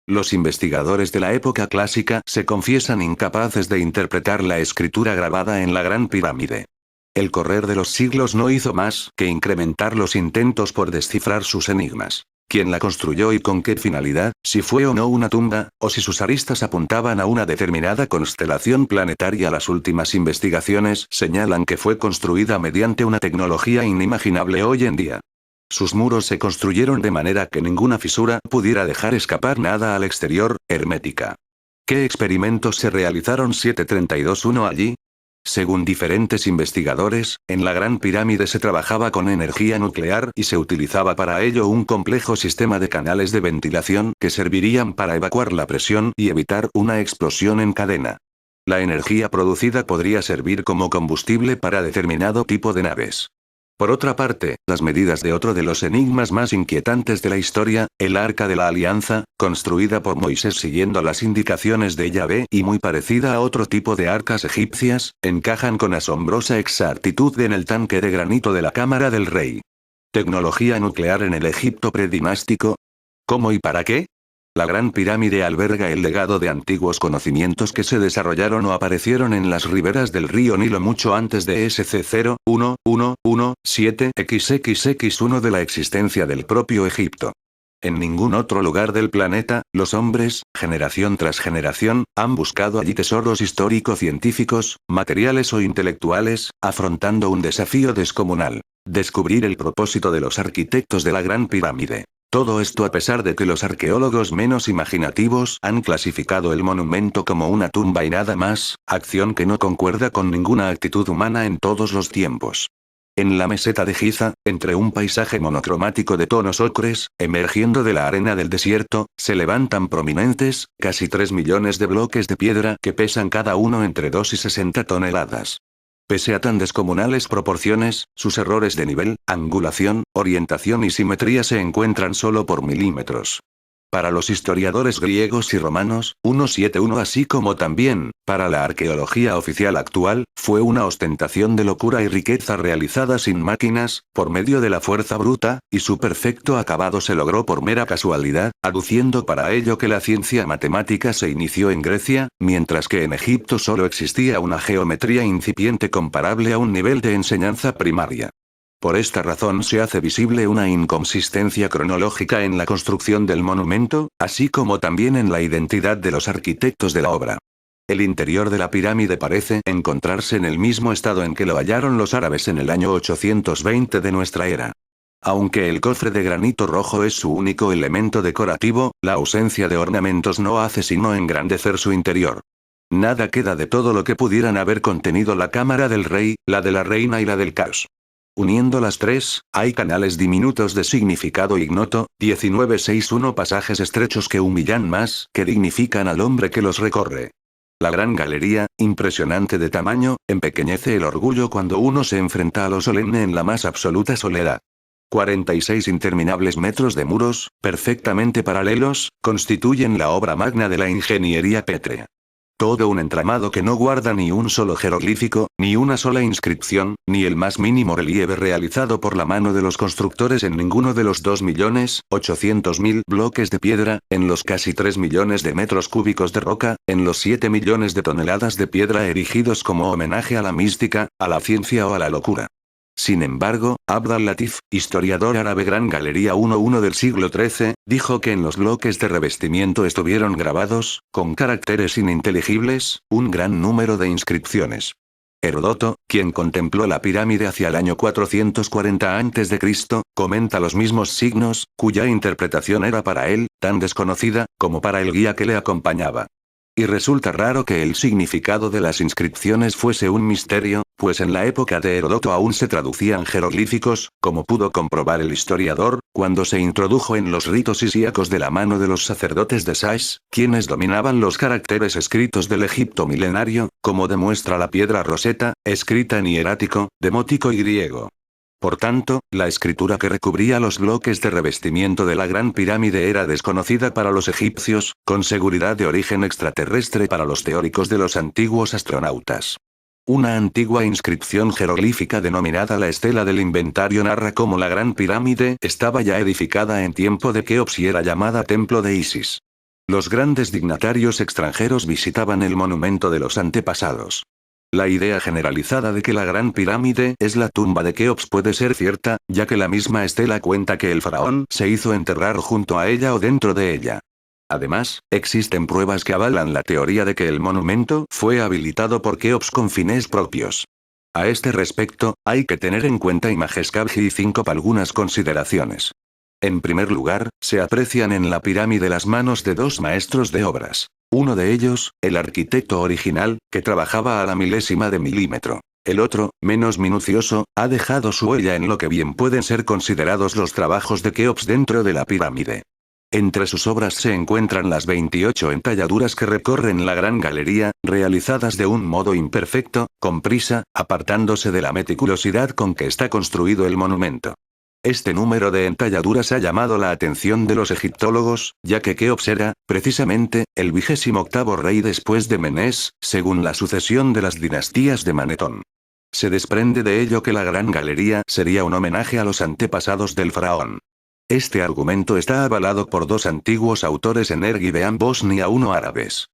Los investigadores de la época clásica se confiesan incapaces de interpretar la escritura grabada en la Gran Pirámide. El correr de los siglos no hizo más que incrementar los intentos por descifrar sus enigmas. ¿Quién la construyó y con qué finalidad? Si fue o no una tumba, o si sus aristas apuntaban a una determinada constelación planetaria. Las últimas investigaciones señalan que fue construida mediante una tecnología inimaginable hoy en día. Sus muros se construyeron de manera que ninguna fisura pudiera dejar escapar nada al exterior, hermética. ¿Qué experimentos se realizaron 732-1 allí? Según diferentes investigadores, en la Gran Pirámide se trabajaba con energía nuclear y se utilizaba para ello un complejo sistema de canales de ventilación que servirían para evacuar la presión y evitar una explosión en cadena. La energía producida podría servir como combustible para determinado tipo de naves. Por otra parte, las medidas de otro de los enigmas más inquietantes de la historia, el Arca de la Alianza, construida por Moisés siguiendo las indicaciones de Yahvé y muy parecida a otro tipo de arcas egipcias, encajan con asombrosa exactitud en el tanque de granito de la cámara del rey. ¿Tecnología nuclear en el Egipto predinástico? ¿Cómo y para qué? La Gran Pirámide alberga el legado de antiguos conocimientos que se desarrollaron o aparecieron en las riberas del río Nilo mucho antes de SC0-1117XXX1 de la existencia del propio Egipto. En ningún otro lugar del planeta, los hombres, generación tras generación, han buscado allí tesoros histórico-científicos, materiales o intelectuales, afrontando un desafío descomunal: descubrir el propósito de los arquitectos de la Gran Pirámide. Todo esto a pesar de que los arqueólogos menos imaginativos han clasificado el monumento como una tumba y nada más, acción que no concuerda con ninguna actitud humana en todos los tiempos. En la meseta de Giza, entre un paisaje monocromático de tonos ocres, emergiendo de la arena del desierto, se levantan prominentes, casi 3 millones de bloques de piedra que pesan cada uno entre 2 y 60 toneladas. Pese a tan descomunales proporciones, sus errores de nivel, angulación, orientación y simetría se encuentran solo por milímetros. Para los historiadores griegos y romanos, 171 así como también, para la arqueología oficial actual, fue una ostentación de locura y riqueza realizada sin máquinas, por medio de la fuerza bruta, y su perfecto acabado se logró por mera casualidad, aduciendo para ello que la ciencia matemática se inició en Grecia, mientras que en Egipto solo existía una geometría incipiente comparable a un nivel de enseñanza primaria. Por esta razón se hace visible una inconsistencia cronológica en la construcción del monumento, así como también en la identidad de los arquitectos de la obra. El interior de la pirámide parece encontrarse en el mismo estado en que lo hallaron los árabes en el año 820 de nuestra era. Aunque el cofre de granito rojo es su único elemento decorativo, la ausencia de ornamentos no hace sino engrandecer su interior. Nada queda de todo lo que pudieran haber contenido la cámara del rey, la de la reina y la del caos. Uniendo las tres, hay canales diminutos de significado ignoto, 1961 pasajes estrechos que humillan más que dignifican al hombre que los recorre. La gran galería, impresionante de tamaño, empequeñece el orgullo cuando uno se enfrenta a lo solemne en la más absoluta soledad. 46 interminables metros de muros, perfectamente paralelos, constituyen la obra magna de la ingeniería pétrea. Todo un entramado que no guarda ni un solo jeroglífico, ni una sola inscripción, ni el más mínimo relieve realizado por la mano de los constructores en ninguno de los 2.800.000 bloques de piedra, en los casi 3 millones de metros cúbicos de roca, en los 7 millones de toneladas de piedra erigidos como homenaje a la mística, a la ciencia o a la locura. Sin embargo, Abd al-Latif, historiador árabe Gran Galería 1-1 del siglo XIII, dijo que en los bloques de revestimiento estuvieron grabados, con caracteres ininteligibles, un gran número de inscripciones. Heródoto, quien contempló la pirámide hacia el año 440 a.C., comenta los mismos signos, cuya interpretación era para él tan desconocida como para el guía que le acompañaba. Y resulta raro que el significado de las inscripciones fuese un misterio, pues en la época de Heródoto aún se traducían jeroglíficos, como pudo comprobar el historiador, cuando se introdujo en los ritos isíacos de la mano de los sacerdotes de Sais, quienes dominaban los caracteres escritos del Egipto milenario, como demuestra la piedra Roseta, escrita en hierático, demótico y griego. Por tanto, la escritura que recubría los bloques de revestimiento de la Gran Pirámide era desconocida para los egipcios, con seguridad de origen extraterrestre para los teóricos de los antiguos astronautas. Una antigua inscripción jeroglífica denominada la Estela del Inventario narra cómo la Gran Pirámide estaba ya edificada en tiempo de Keops y era llamada Templo de Isis. Los grandes dignatarios extranjeros visitaban el monumento de los antepasados. La idea generalizada de que la Gran Pirámide es la tumba de Keops puede ser cierta, ya que la misma estela cuenta que el faraón se hizo enterrar junto a ella o dentro de ella. Además, existen pruebas que avalan la teoría de que el monumento fue habilitado por Keops con fines propios. A este respecto, hay que tener en cuenta Imageskabji y Zincop algunas consideraciones. En primer lugar, se aprecian en la pirámide las manos de dos maestros de obras. Uno de ellos, el arquitecto original, que trabajaba a la milésima de milímetro. El otro, menos minucioso, ha dejado su huella en lo que bien pueden ser considerados los trabajos de Keops dentro de la pirámide. Entre sus obras se encuentran las 28 entalladuras que recorren la gran galería, realizadas de un modo imperfecto, con prisa, apartándose de la meticulosidad con que está construido el monumento. Este número de entalladuras ha llamado la atención de los egiptólogos, ya que Keops era, precisamente, el 28º rey después de Menés, según la sucesión de las dinastías de Manetón. Se desprende de ello que la gran galería sería un homenaje a los antepasados del faraón. Este argumento está avalado por dos antiguos autores Energi de ambos ni a uno árabes.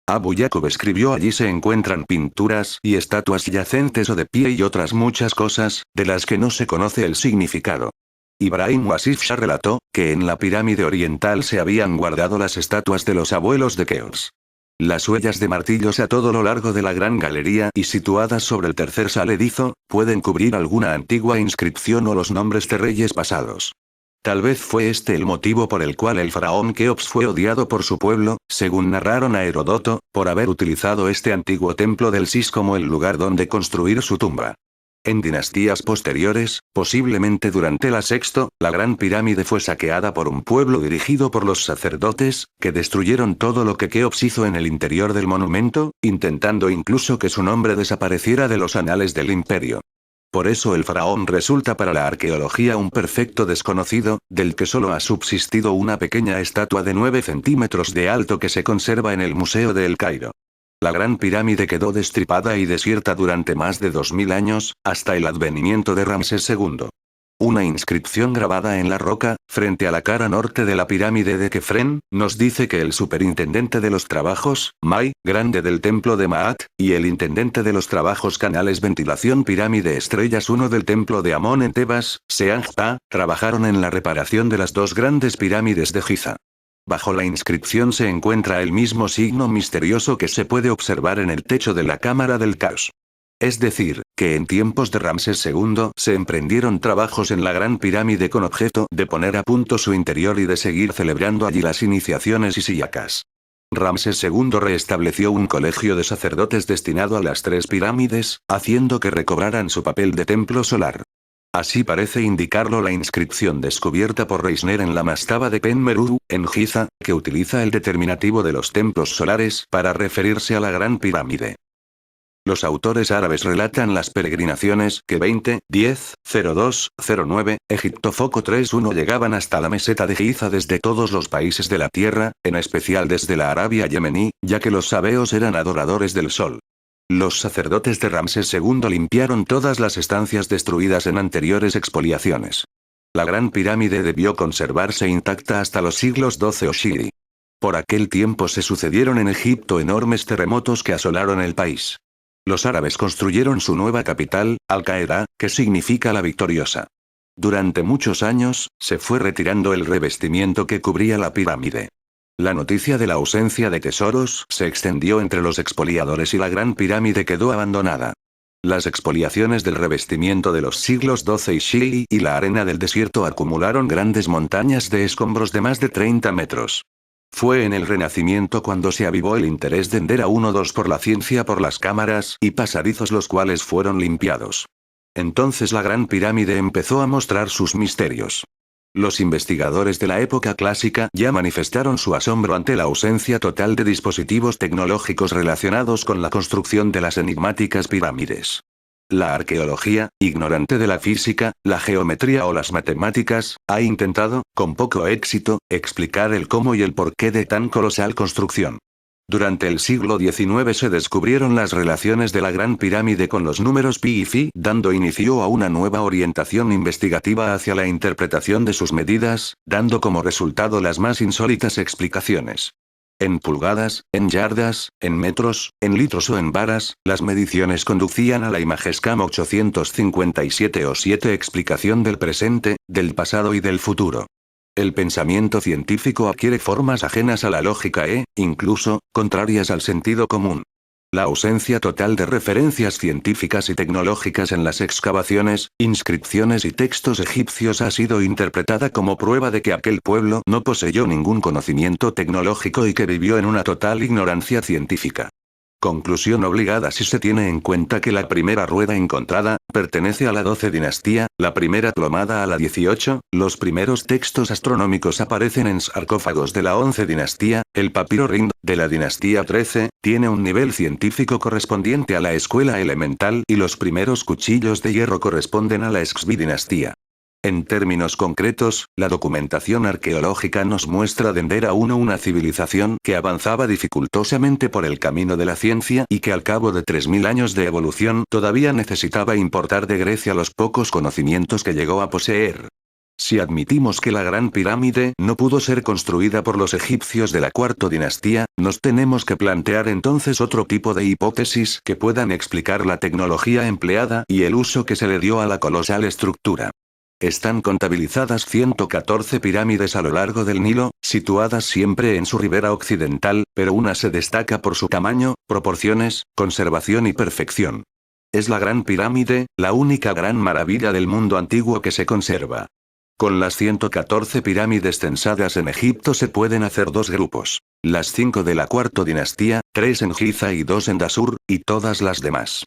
Abu Yaqub escribió: allí se encuentran pinturas y estatuas yacentes o de pie y otras muchas cosas, de las que no se conoce el significado. Ibrahim Wasif Shah relató, que en la pirámide oriental se habían guardado las estatuas de los abuelos de Keops. Las huellas de martillos a todo lo largo de la gran galería y situadas sobre el tercer saledizo, pueden cubrir alguna antigua inscripción o los nombres de reyes pasados. Tal vez fue este el motivo por el cual el faraón Keops fue odiado por su pueblo, según narraron a Heródoto, por haber utilizado este antiguo templo del Sis como el lugar donde construir su tumba. En dinastías posteriores, posiblemente durante la Sexto, la Gran Pirámide fue saqueada por un pueblo dirigido por los sacerdotes, que destruyeron todo lo que Keops hizo en el interior del monumento, intentando incluso que su nombre desapareciera de los anales del imperio. Por eso el faraón resulta para la arqueología un perfecto desconocido, del que solo ha subsistido una pequeña estatua de 9 centímetros de alto que se conserva en el Museo de El Cairo. La Gran Pirámide quedó destripada y desierta durante más de 2000 años, hasta el advenimiento de Ramsés II. Una inscripción grabada en la roca, frente a la cara norte de la pirámide de Kefren, nos dice que el superintendente de los trabajos, Mai, grande del templo de Maat, y el intendente de los trabajos canales ventilación pirámide estrellas 1 del templo de Amón en Tebas, Seanjta, trabajaron en la reparación de las dos grandes pirámides de Giza. Bajo la inscripción se encuentra el mismo signo misterioso que se puede observar en el techo de la cámara del caos. Es decir, que en tiempos de Ramsés II se emprendieron trabajos en la Gran Pirámide con objeto de poner a punto su interior y de seguir celebrando allí las iniciaciones isíacas. Ramsés II restableció un colegio de sacerdotes destinado a las tres pirámides, haciendo que recobraran su papel de templo solar. Así parece indicarlo la inscripción descubierta por Reisner en la mastaba de Penmeru, en Giza, que utiliza el determinativo de los templos solares para referirse a la Gran Pirámide. Los autores árabes relatan las peregrinaciones que 20, 10, 02, 09, Egipto Foco 31 llegaban hasta la meseta de Giza desde todos los países de la tierra, en especial desde la Arabia yemení, ya que los sabeos eran adoradores del sol. Los sacerdotes de Ramsés II limpiaron todas las estancias destruidas en anteriores expoliaciones. La Gran Pirámide debió conservarse intacta hasta los siglos XII o Shiri. Por aquel tiempo se sucedieron en Egipto enormes terremotos que asolaron el país. Los árabes construyeron su nueva capital, Al-Qaeda, que significa la victoriosa. Durante muchos años, se fue retirando el revestimiento que cubría la pirámide. La noticia de la ausencia de tesoros se extendió entre los expoliadores y la Gran Pirámide quedó abandonada. Las expoliaciones del revestimiento de los siglos XII y Shili y la arena del desierto acumularon grandes montañas de escombros de más de 30 metros. Fue en el Renacimiento cuando se avivó el interés de Endera 1-2 por la ciencia por las cámaras y pasadizos los cuales fueron limpiados. Entonces la Gran Pirámide empezó a mostrar sus misterios. Los investigadores de la época clásica ya manifestaron su asombro ante la ausencia total de dispositivos tecnológicos relacionados con la construcción de las enigmáticas pirámides. La arqueología, ignorante de la física, la geometría o las matemáticas, ha intentado, con poco éxito, explicar el cómo y el porqué de tan colosal construcción. Durante el siglo XIX se descubrieron las relaciones de la Gran Pirámide con los números pi y phi, dando inicio a una nueva orientación investigativa hacia la interpretación de sus medidas, dando como resultado las más insólitas explicaciones. En pulgadas, en yardas, en metros, en litros o en varas, las mediciones conducían a la Imagescam 857 o 7 explicación del presente, del pasado y del futuro. El pensamiento científico adquiere formas ajenas a la lógica incluso, contrarias al sentido común. La ausencia total de referencias científicas y tecnológicas en las excavaciones, inscripciones y textos egipcios ha sido interpretada como prueba de que aquel pueblo no poseyó ningún conocimiento tecnológico y que vivió en una total ignorancia científica. Conclusión obligada si se tiene en cuenta que la primera rueda encontrada, pertenece a la 12 dinastía, la primera plomada a la 18, los primeros textos astronómicos aparecen en sarcófagos de la 11 dinastía, el papiro Rind, de la dinastía 13, tiene un nivel científico correspondiente a la escuela elemental y los primeros cuchillos de hierro corresponden a la Xvi dinastía. En términos concretos, la documentación arqueológica nos muestra de Era 1 una civilización que avanzaba dificultosamente por el camino de la ciencia y que al cabo de 3000 años de evolución todavía necesitaba importar de Grecia los pocos conocimientos que llegó a poseer. Si admitimos que la Gran Pirámide no pudo ser construida por los egipcios de la cuarta dinastía, nos tenemos que plantear entonces otro tipo de hipótesis que puedan explicar la tecnología empleada y el uso que se le dio a la colosal estructura. Están contabilizadas 114 pirámides a lo largo del Nilo, situadas siempre en su ribera occidental, pero una se destaca por su tamaño, proporciones, conservación y perfección. Es la Gran Pirámide, la única gran maravilla del mundo antiguo que se conserva. Con las 114 pirámides censadas en Egipto se pueden hacer dos grupos. Las 5 de la cuarta dinastía, 3 en Giza y 2 en Dasur, y todas las demás.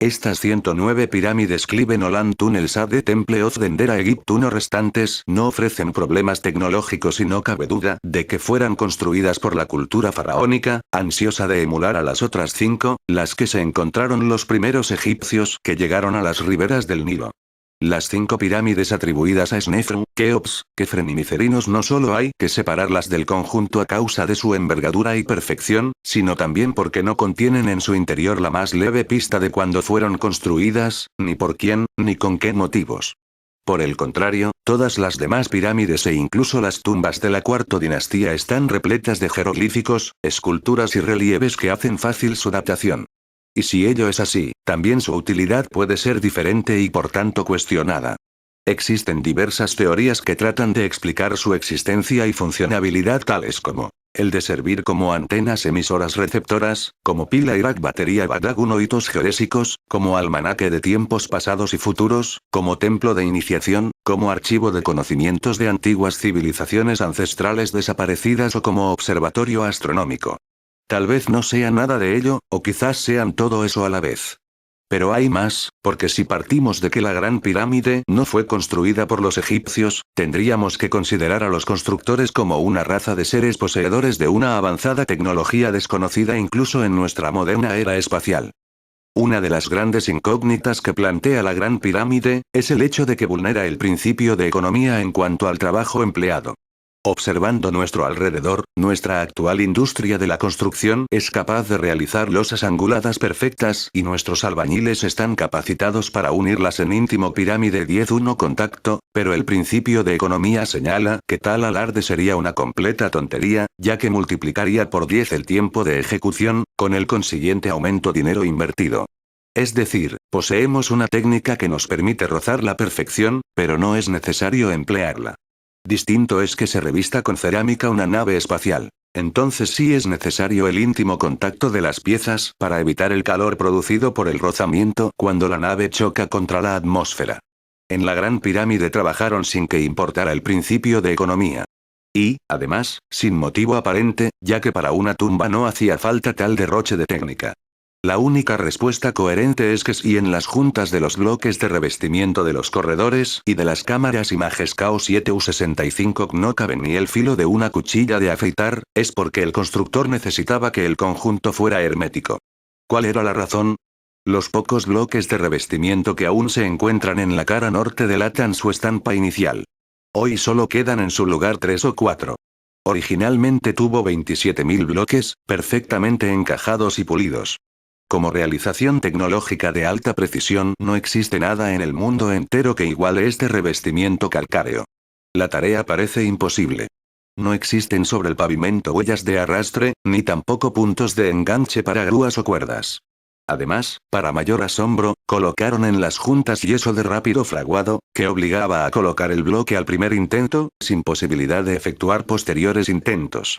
Estas 109 pirámides Cliven Olan Tunnel Sade Temple of Dendera Egiptuno restantes no ofrecen problemas tecnológicos y no cabe duda de que fueran construidas por la cultura faraónica, ansiosa de emular a las otras 5, las que se encontraron los primeros egipcios que llegaron a las riberas del Nilo. Las 5 pirámides atribuidas a Snefru, Keops, Kefren y Micerinos no solo hay que separarlas del conjunto a causa de su envergadura y perfección, sino también porque no contienen en su interior la más leve pista de cuándo fueron construidas, ni por quién, ni con qué motivos. Por el contrario, todas las demás pirámides e incluso las tumbas de la cuarta dinastía están repletas de jeroglíficos, esculturas y relieves que hacen fácil su datación. Y si ello es así, también su utilidad puede ser diferente y por tanto cuestionada. Existen diversas teorías que tratan de explicar su existencia y funcionabilidad tales como el de servir como antenas emisoras receptoras, como pila Irak batería Badagun o hitos geodésicos, como almanaque de tiempos pasados y futuros, como templo de iniciación, como archivo de conocimientos de antiguas civilizaciones ancestrales desaparecidas o como observatorio astronómico. Tal vez no sea nada de ello, o quizás sean todo eso a la vez. Pero hay más, porque si partimos de que la Gran Pirámide no fue construida por los egipcios, tendríamos que considerar a los constructores como una raza de seres poseedores de una avanzada tecnología desconocida incluso en nuestra moderna era espacial. Una de las grandes incógnitas que plantea la Gran Pirámide, es el hecho de que vulnera el principio de economía en cuanto al trabajo empleado. Observando nuestro alrededor, nuestra actual industria de la construcción es capaz de realizar losas anguladas perfectas y nuestros albañiles están capacitados para unirlas en íntimo pirámide 10-1 contacto, pero el principio de economía señala que tal alarde sería una completa tontería, ya que multiplicaría por 10 el tiempo de ejecución, con el consiguiente aumento dinero invertido. Es decir, poseemos una técnica que nos permite rozar la perfección, pero no es necesario emplearla. Distinto es que se revista con cerámica una nave espacial. Entonces sí es necesario el íntimo contacto de las piezas para evitar el calor producido por el rozamiento cuando la nave choca contra la atmósfera. En la Gran Pirámide trabajaron sin que importara el principio de economía. Y, además, sin motivo aparente, ya que para una tumba no hacía falta tal derroche de técnica. La única respuesta coherente es que si en las juntas de los bloques de revestimiento de los corredores y de las cámaras Imagescao 7U65 no caben ni el filo de una cuchilla de afeitar, es porque el constructor necesitaba que el conjunto fuera hermético. ¿Cuál era la razón? Los pocos bloques de revestimiento que aún se encuentran en la cara norte delatan su estampa inicial. Hoy solo quedan en su lugar 3 o 4. Originalmente tuvo 27.000 bloques, perfectamente encajados y pulidos. Como realización tecnológica de alta precisión no existe nada en el mundo entero que iguale este revestimiento calcáreo. La tarea parece imposible. No existen sobre el pavimento huellas de arrastre, ni tampoco puntos de enganche para grúas o cuerdas. Además, para mayor asombro, colocaron en las juntas yeso de rápido fraguado, que obligaba a colocar el bloque al primer intento, sin posibilidad de efectuar posteriores intentos.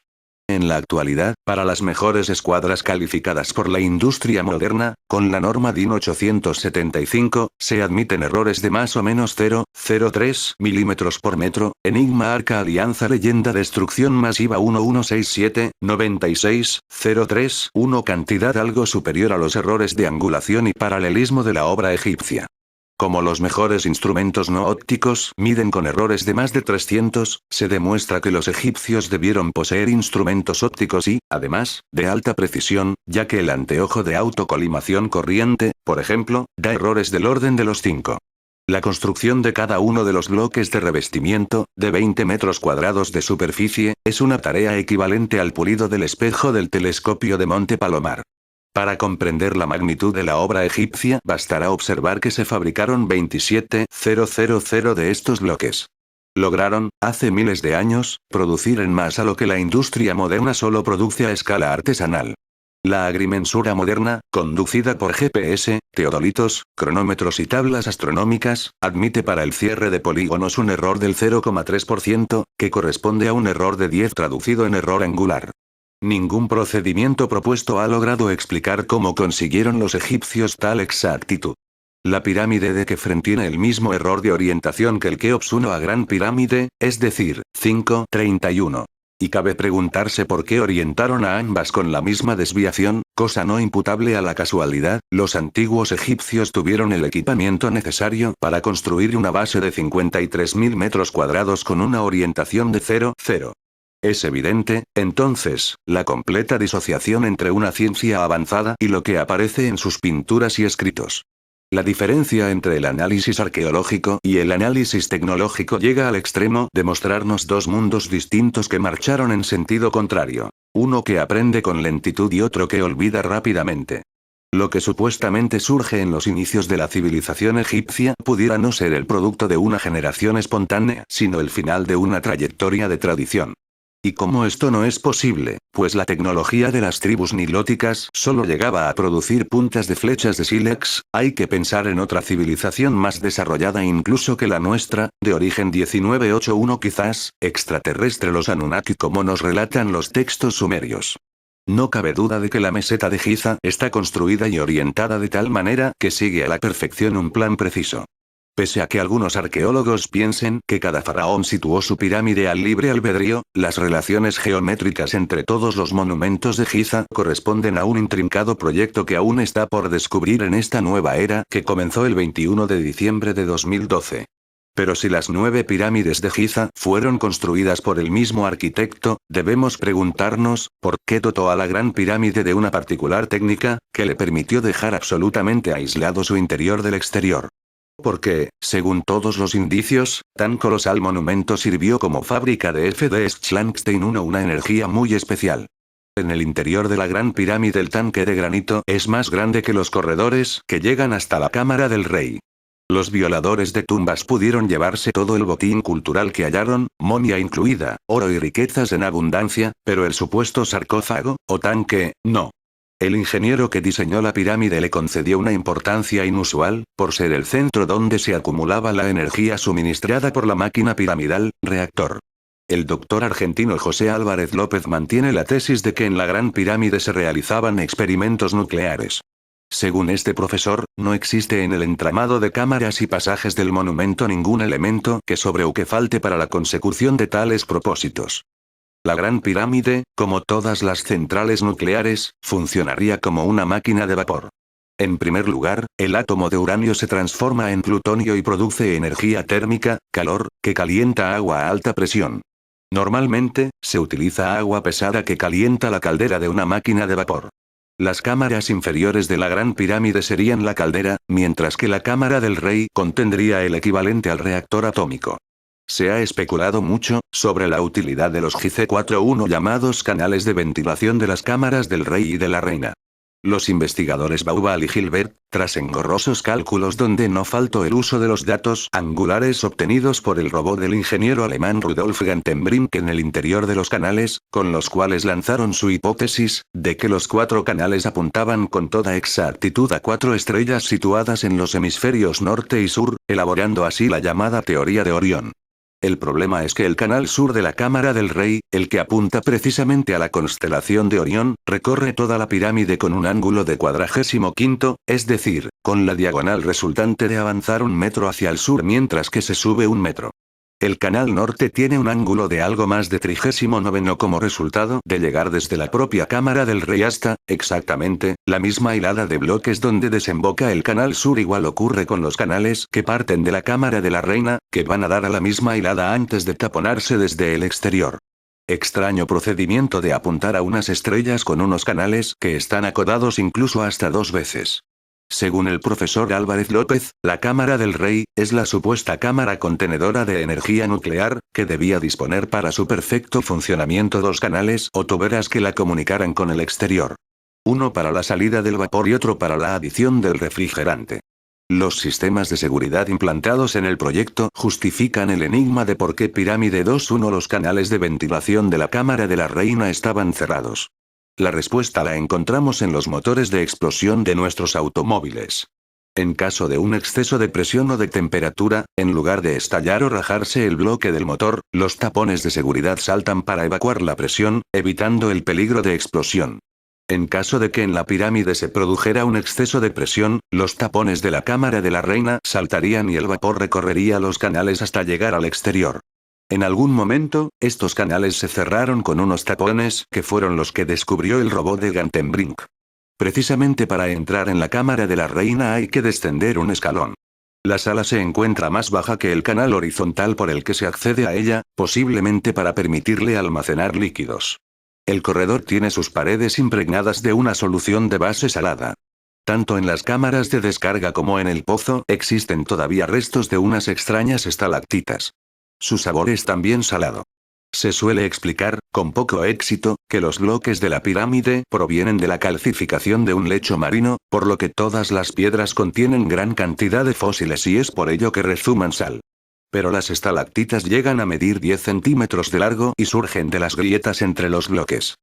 En la actualidad, para las mejores escuadras calificadas por la industria moderna, con la norma DIN 875, se admiten errores de más o menos 0,03 milímetros por metro. Enigma Arca Alianza Leyenda Destrucción Masiva 1167, 96, 03, 1 cantidad algo superior a los errores de angulación y paralelismo de la obra egipcia. Como los mejores instrumentos no ópticos miden con errores de más de 300, se demuestra que los egipcios debieron poseer instrumentos ópticos y, además, de alta precisión, ya que el anteojo de autocolimación corriente, por ejemplo, da errores del orden de los 5. La construcción de cada uno de los bloques de revestimiento, de 20 metros cuadrados de superficie, es una tarea equivalente al pulido del espejo del telescopio de Monte Palomar. Para comprender la magnitud de la obra egipcia, bastará observar que se fabricaron 27.000 de estos bloques. Lograron, hace miles de años, producir en masa lo que la industria moderna solo produce a escala artesanal. La agrimensura moderna, conducida por GPS, teodolitos, cronómetros y tablas astronómicas, admite para el cierre de polígonos un error del 0,3%, que corresponde a un error de 10 traducido en error angular. Ningún procedimiento propuesto ha logrado explicar cómo consiguieron los egipcios tal exactitud. La pirámide de Kefren tiene el mismo error de orientación que el Keops 1 a Gran Pirámide, es decir, 5,31. Y cabe preguntarse por qué orientaron a ambas con la misma desviación, cosa no imputable a la casualidad. Los antiguos egipcios tuvieron el equipamiento necesario para construir una base de 53.000 metros cuadrados con una orientación de 0,0. Es evidente, entonces, la completa disociación entre una ciencia avanzada y lo que aparece en sus pinturas y escritos. La diferencia entre el análisis arqueológico y el análisis tecnológico llega al extremo de mostrarnos dos mundos distintos que marcharon en sentido contrario. Uno que aprende con lentitud y otro que olvida rápidamente. Lo que supuestamente surge en los inicios de la civilización egipcia pudiera no ser el producto de una generación espontánea, sino el final de una trayectoria de tradición. Y como esto no es posible, pues la tecnología de las tribus nilóticas solo llegaba a producir puntas de flechas de sílex, hay que pensar en otra civilización más desarrollada incluso que la nuestra, de origen 1981 quizás, extraterrestre, los Anunnaki como nos relatan los textos sumerios. No cabe duda de que la meseta de Giza está construida y orientada de tal manera que sigue a la perfección un plan preciso. Pese a que algunos arqueólogos piensen que cada faraón situó su pirámide al libre albedrío, las relaciones geométricas entre todos los monumentos de Giza corresponden a un intrincado proyecto que aún está por descubrir en esta nueva era que comenzó el 21 de diciembre de 2012. Pero si las 9 pirámides de Giza fueron construidas por el mismo arquitecto, debemos preguntarnos, ¿por qué dotó a la Gran Pirámide de una particular técnica, que le permitió dejar absolutamente aislado su interior del exterior? Porque, según todos los indicios, tan colosal monumento sirvió como fábrica de FD-Schlankstein 1 una energía muy especial. En el interior de la Gran Pirámide el tanque de granito es más grande que los corredores que llegan hasta la cámara del rey. Los violadores de tumbas pudieron llevarse todo el botín cultural que hallaron, momia incluida, oro y riquezas en abundancia, pero el supuesto sarcófago, o tanque, no. El ingeniero que diseñó la pirámide le concedió una importancia inusual, por ser el centro donde se acumulaba la energía suministrada por la máquina piramidal, reactor. El doctor argentino José Álvarez López mantiene la tesis de que en la Gran Pirámide se realizaban experimentos nucleares. Según este profesor, no existe en el entramado de cámaras y pasajes del monumento ningún elemento que sobre o que falte para la consecución de tales propósitos. La Gran Pirámide, como todas las centrales nucleares, funcionaría como una máquina de vapor. En primer lugar, el átomo de uranio se transforma en plutonio y produce energía térmica, calor, que calienta agua a alta presión. Normalmente, se utiliza agua pesada que calienta la caldera de una máquina de vapor. Las cámaras inferiores de la Gran Pirámide serían la caldera, mientras que la cámara del rey contendría el equivalente al reactor atómico. Se ha especulado mucho sobre la utilidad de los GC41 llamados canales de ventilación de las cámaras del rey y de la reina. Los investigadores Baubal y Gilbert, tras engorrosos cálculos donde no faltó el uso de los datos angulares obtenidos por el robot del ingeniero alemán Rudolf Gantenbrink en el interior de los canales, con los cuales lanzaron su hipótesis, de que los 4 canales apuntaban con toda exactitud a 4 estrellas situadas en los hemisferios norte y sur, elaborando así la llamada teoría de Orión. El problema es que el canal sur de la Cámara del Rey, el que apunta precisamente a la constelación de Orión, recorre toda la pirámide con un ángulo de 45°, es decir, con la diagonal resultante de avanzar 1 metro hacia el sur mientras que se sube 1 metro. El canal norte tiene un ángulo de algo más de 39° como resultado de llegar desde la propia Cámara del Rey hasta, exactamente, la misma hilada de bloques donde desemboca el canal sur. Igual ocurre con los canales que parten de la Cámara de la Reina, que van a dar a la misma hilada antes de taponarse desde el exterior. Extraño procedimiento de apuntar a unas estrellas con unos canales que están acodados incluso hasta 2 veces. Según el profesor Álvarez López, la Cámara del Rey es la supuesta cámara contenedora de energía nuclear, que debía disponer para su perfecto funcionamiento 2 canales o tuberas que la comunicaran con el exterior. Uno para la salida del vapor y otro para la adición del refrigerante. Los sistemas de seguridad implantados en el proyecto justifican el enigma de por qué Pirámide 2-1 los canales de ventilación de la Cámara de la Reina estaban cerrados. La respuesta la encontramos en los motores de explosión de nuestros automóviles. En caso de un exceso de presión o de temperatura, en lugar de estallar o rajarse el bloque del motor, los tapones de seguridad saltan para evacuar la presión, evitando el peligro de explosión. En caso de que en la pirámide se produjera un exceso de presión, los tapones de la Cámara de la Reina saltarían y el vapor recorrería los canales hasta llegar al exterior. En algún momento, estos canales se cerraron con unos tapones que fueron los que descubrió el robot de Gantenbrink. Precisamente para entrar en la Cámara de la Reina hay que descender un escalón. La sala se encuentra más baja que el canal horizontal por el que se accede a ella, posiblemente para permitirle almacenar líquidos. El corredor tiene sus paredes impregnadas de una solución de base salada. Tanto en las cámaras de descarga como en el pozo existen todavía restos de unas extrañas estalactitas. Su sabor es también salado. Se suele explicar, con poco éxito, que los bloques de la pirámide provienen de la calcificación de un lecho marino, por lo que todas las piedras contienen gran cantidad de fósiles y es por ello que rezuman sal. Pero las estalactitas llegan a medir 10 centímetros de largo y surgen de las grietas entre los bloques.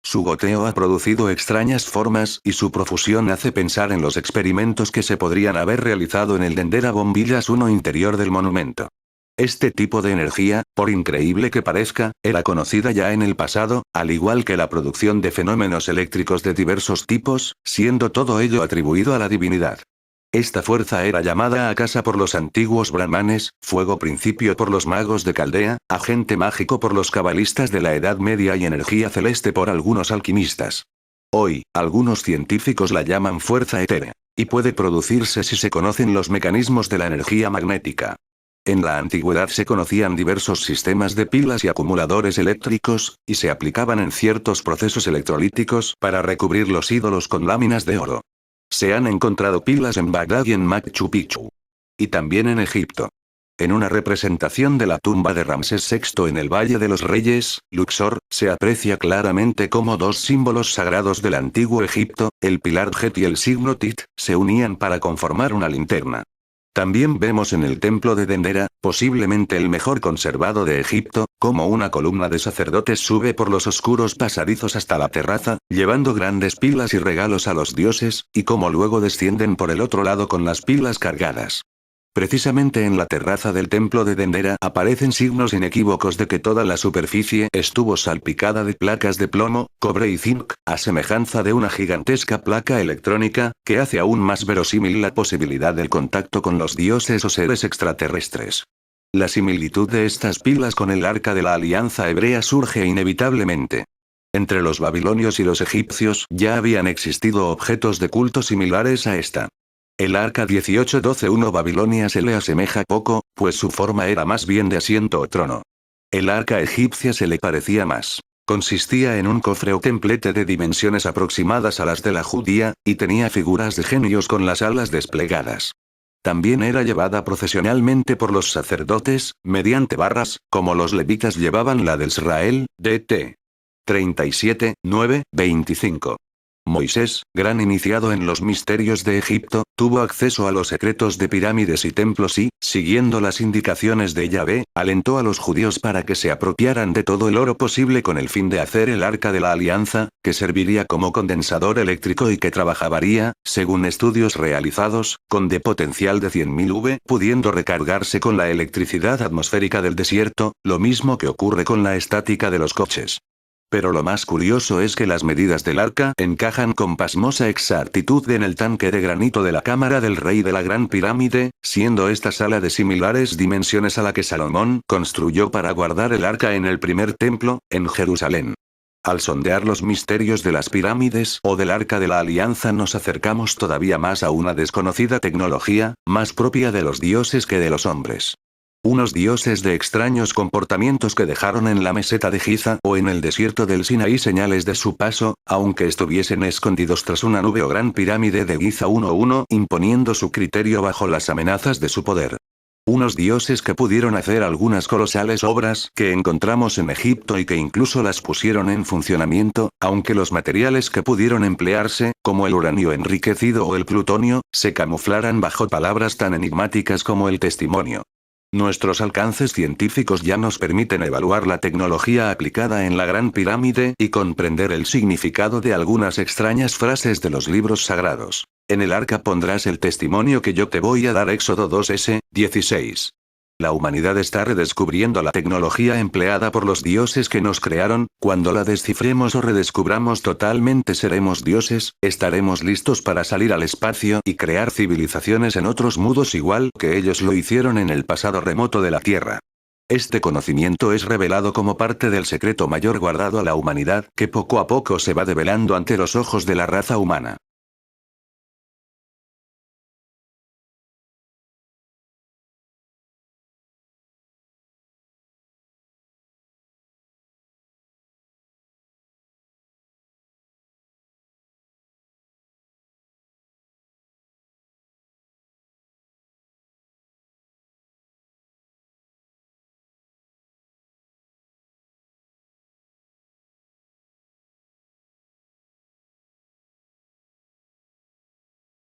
Su goteo ha producido extrañas formas y su profusión hace pensar en los experimentos que se podrían haber realizado en el Dendera Bombillas 1 interior del monumento. Este tipo de energía, por increíble que parezca, era conocida ya en el pasado, al igual que la producción de fenómenos eléctricos de diversos tipos, siendo todo ello atribuido a la divinidad. Esta fuerza era llamada Akasa por los antiguos brahmanes, fuego principio por los magos de Caldea, agente mágico por los cabalistas de la Edad Media y energía celeste por algunos alquimistas. Hoy, algunos científicos la llaman fuerza etérea. Y puede producirse si se conocen los mecanismos de la energía magnética. En la antigüedad se conocían diversos sistemas de pilas y acumuladores eléctricos, y se aplicaban en ciertos procesos electrolíticos para recubrir los ídolos con láminas de oro. Se han encontrado pilas en Bagdad y en Machu Picchu. Y también en Egipto. En una representación de la tumba de Ramsés VI en el Valle de los Reyes, Luxor, se aprecia claramente cómo 2 símbolos sagrados del antiguo Egipto, el pilar Het y el signo Tit, se unían para conformar una linterna. También vemos en el templo de Dendera, posiblemente el mejor conservado de Egipto, cómo una columna de sacerdotes sube por los oscuros pasadizos hasta la terraza, llevando grandes pilas y regalos a los dioses, y cómo luego descienden por el otro lado con las pilas cargadas. Precisamente en la terraza del templo de Dendera aparecen signos inequívocos de que toda la superficie estuvo salpicada de placas de plomo, cobre y zinc, a semejanza de una gigantesca placa electrónica, que hace aún más verosímil la posibilidad del contacto con los dioses o seres extraterrestres. La similitud de estas pilas con el arca de la alianza hebrea surge inevitablemente. Entre los babilonios y los egipcios ya habían existido objetos de culto similares a esta. El arca 1812-1 Babilonia se le asemeja poco, pues su forma era más bien de asiento o trono. El arca egipcia se le parecía más. Consistía en un cofre o templete de dimensiones aproximadas a las de la judía, y tenía figuras de genios con las alas desplegadas. También era llevada procesionalmente por los sacerdotes, mediante barras, como los levitas llevaban la del Israel, dt. 37, 9, 25. Moisés, gran iniciado en los misterios de Egipto, tuvo acceso a los secretos de pirámides y templos y, siguiendo las indicaciones de Yahvé, alentó a los judíos para que se apropiaran de todo el oro posible con el fin de hacer el Arca de la Alianza, que serviría como condensador eléctrico y que trabajaría, según estudios realizados, con de potencial de 100.000 V, pudiendo recargarse con la electricidad atmosférica del desierto, lo mismo que ocurre con la estática de los coches. Pero lo más curioso es que las medidas del arca encajan con pasmosa exactitud en el tanque de granito de la cámara del rey de la Gran Pirámide, siendo esta sala de similares dimensiones a la que Salomón construyó para guardar el arca en el primer templo, en Jerusalén. Al sondear los misterios de las pirámides o del Arca de la Alianza nos acercamos todavía más a una desconocida tecnología, más propia de los dioses que de los hombres. Unos dioses de extraños comportamientos que dejaron en la meseta de Giza o en el desierto del Sinaí señales de su paso, aunque estuviesen escondidos tras una nube o gran pirámide de Giza 1-1, imponiendo su criterio bajo las amenazas de su poder. Unos dioses que pudieron hacer algunas colosales obras que encontramos en Egipto y que incluso las pusieron en funcionamiento, aunque los materiales que pudieron emplearse, como el uranio enriquecido o el plutonio, se camuflaran bajo palabras tan enigmáticas como el testimonio. Nuestros alcances científicos ya nos permiten evaluar la tecnología aplicada en la Gran Pirámide y comprender el significado de algunas extrañas frases de los libros sagrados. En el arca pondrás el testimonio que yo te voy a dar. Éxodo 2:16. La humanidad está redescubriendo la tecnología empleada por los dioses que nos crearon. Cuando la descifremos o redescubramos totalmente seremos dioses, estaremos listos para salir al espacio y crear civilizaciones en otros mundos igual que ellos lo hicieron en el pasado remoto de la Tierra. Este conocimiento es revelado como parte del secreto mayor guardado a la humanidad, que poco a poco se va develando ante los ojos de la raza humana.